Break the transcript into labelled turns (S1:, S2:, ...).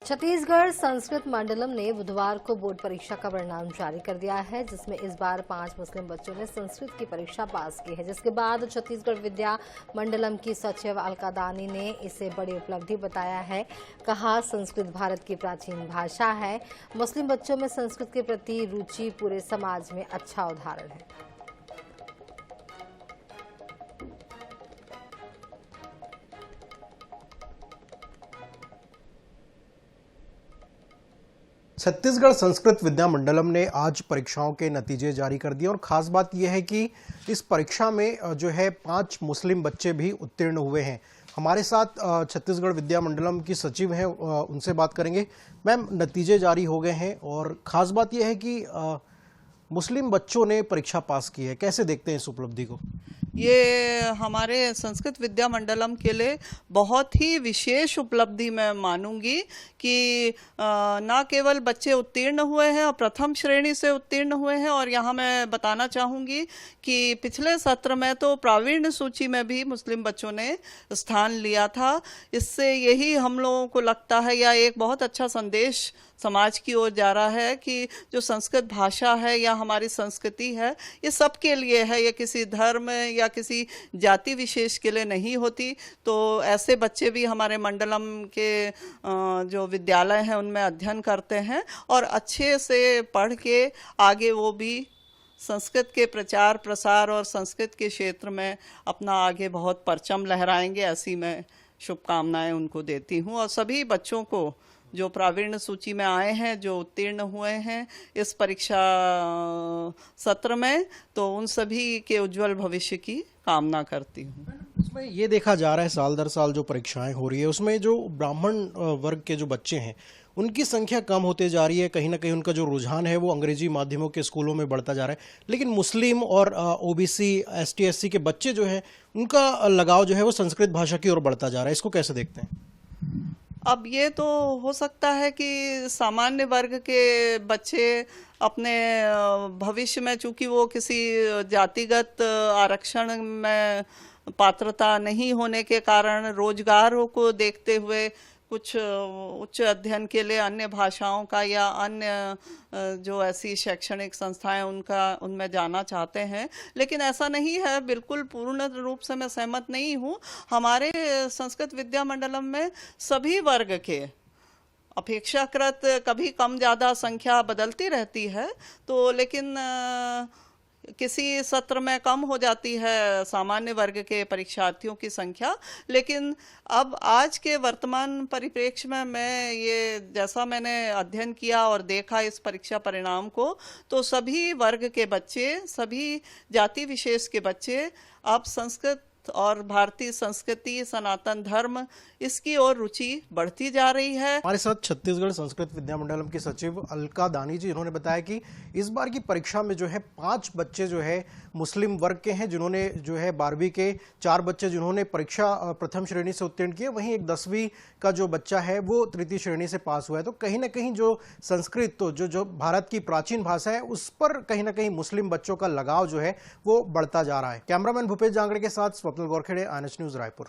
S1: छत्तीसगढ़ संस्कृत मंडलम ने बुधवार को बोर्ड परीक्षा का परिणाम जारी कर दिया है, जिसमें इस बार 5 मुस्लिम बच्चों ने संस्कृत की परीक्षा पास की है, जिसके बाद छत्तीसगढ़ विद्या मंडलम की सचिव अलका दानी ने इसे बड़ी उपलब्धि बताया है। कहा, संस्कृत भारत की प्राचीन भाषा है। मुस्लिम बच्चों में संस्कृत के प्रति रुचि पूरे समाज में अच्छा उदाहरण है।
S2: छत्तीसगढ़ संस्कृत विद्या मंडलम ने आज परीक्षाओं के नतीजे जारी कर दिए और खास बात यह है कि इस परीक्षा में जो है 5 मुस्लिम बच्चे भी उत्तीर्ण हुए हैं। हमारे साथ छत्तीसगढ़ विद्या मंडलम की सचिव हैं, उनसे बात करेंगे। मैम, नतीजे जारी हो गए हैं और खास बात यह है कि मुस्लिम बच्चों ने परीक्षा पास की है। कैसे देखते हैं इस उपलब्धि को?
S3: ये हमारे संस्कृत विद्या मंडलम के लिए बहुत ही विशेष उपलब्धि मैं मानूंगी कि न केवल बच्चे उत्तीर्ण हुए हैं और प्रथम श्रेणी से उत्तीर्ण हुए हैं, और यहाँ मैं बताना चाहूँगी कि पिछले सत्र में तो प्रावीण्य सूची में भी मुस्लिम बच्चों ने स्थान लिया था। इससे यही हम लोगों को लगता है या एक बहुत अच्छा संदेश समाज की ओर जा रहा है कि जो संस्कृत भाषा है या हमारी संस्कृति है, ये सबके लिए है, ये किसी धर्म या किसी जाति विशेष के लिए नहीं होती। तो ऐसे बच्चे भी हमारे मंडलम के जो विद्यालय हैं उनमें अध्ययन करते हैं और अच्छे से पढ़ के आगे वो भी संस्कृत के प्रचार प्रसार और संस्कृत के क्षेत्र में अपना आगे बहुत परचम लहराएंगे। ऐसी मैं शुभकामनाएं उनको देती हूँ और सभी बच्चों को जो प्रावीण्य सूची में आए हैं, जो उत्तीर्ण हुए हैं इस परीक्षा सत्र में, तो उन सभी के उज्जवल भविष्य की कामना करती हूँ।
S2: उसमें ये देखा जा रहा है साल दर साल जो परीक्षाएं हो रही है उसमें जो ब्राह्मण वर्ग के जो बच्चे हैं उनकी संख्या कम होते जा रही है। कहीं ना कहीं उनका जो रुझान है वो अंग्रेजी माध्यमों के स्कूलों में बढ़ता जा रहा है, लेकिन मुस्लिम और ओबीसी एसटी एससी के बच्चे जो है उनका लगाव जो है वो संस्कृत भाषा की ओर बढ़ता जा रहा है। इसको कैसे देखते हैं?
S3: अब ये तो हो सकता है कि सामान्य वर्ग के बच्चे अपने भविष्य में, चूंकि वो किसी जातिगत आरक्षण में पात्रता नहीं होने के कारण रोजगारों को देखते हुए कुछ उच्च अध्ययन के लिए अन्य भाषाओं का या अन्य जो ऐसी शैक्षणिक संस्थाएं उनमें जाना चाहते हैं, लेकिन ऐसा नहीं है। बिल्कुल पूर्ण रूप से मैं सहमत नहीं हूँ। हमारे संस्कृत विद्या मंडलम में सभी वर्ग के अपेक्षाकृत कभी कम ज़्यादा संख्या बदलती रहती है, तो लेकिन किसी सत्र में कम हो जाती है सामान्य वर्ग के परीक्षार्थियों की संख्या। लेकिन अब आज के वर्तमान परिप्रेक्ष्य में मैं ये जैसा मैंने अध्ययन किया और देखा इस परीक्षा परिणाम को, तो सभी वर्ग के बच्चे, सभी जाति विशेष के बच्चे अब संस्कृत और भारतीय संस्कृति, सनातन धर्म, इसकी ओर रुचि बढ़ती जा रही है।
S2: हमारे साथ छत्तीसगढ़ संस्कृत विद्या मंडलम की सचिव अलका दानी जी, इन्होंने बताया कि इस बार की परीक्षा में जो है 5 बच्चे जो है मुस्लिम वर्ग के हैं, जिन्होंने जो है 12वीं के 4 बच्चे जिन्होंने परीक्षा प्रथम श्रेणी से उत्तीर्ण किए, वहीं एक 10वीं का जो बच्चा है वो तृतीय श्रेणी से पास हुआ है। तो कहीं ना कहीं जो संस्कृत, तो जो भारत की प्राचीन भाषा है, उस पर कहीं ना कहीं मुस्लिम बच्चों का लगाव जो है वो बढ़ता जा रहा है। कैमरामैन भूपेश जांगड़े के साथ स्वप्निल गोरखेड़े, INH न्यूज़, रायपुर।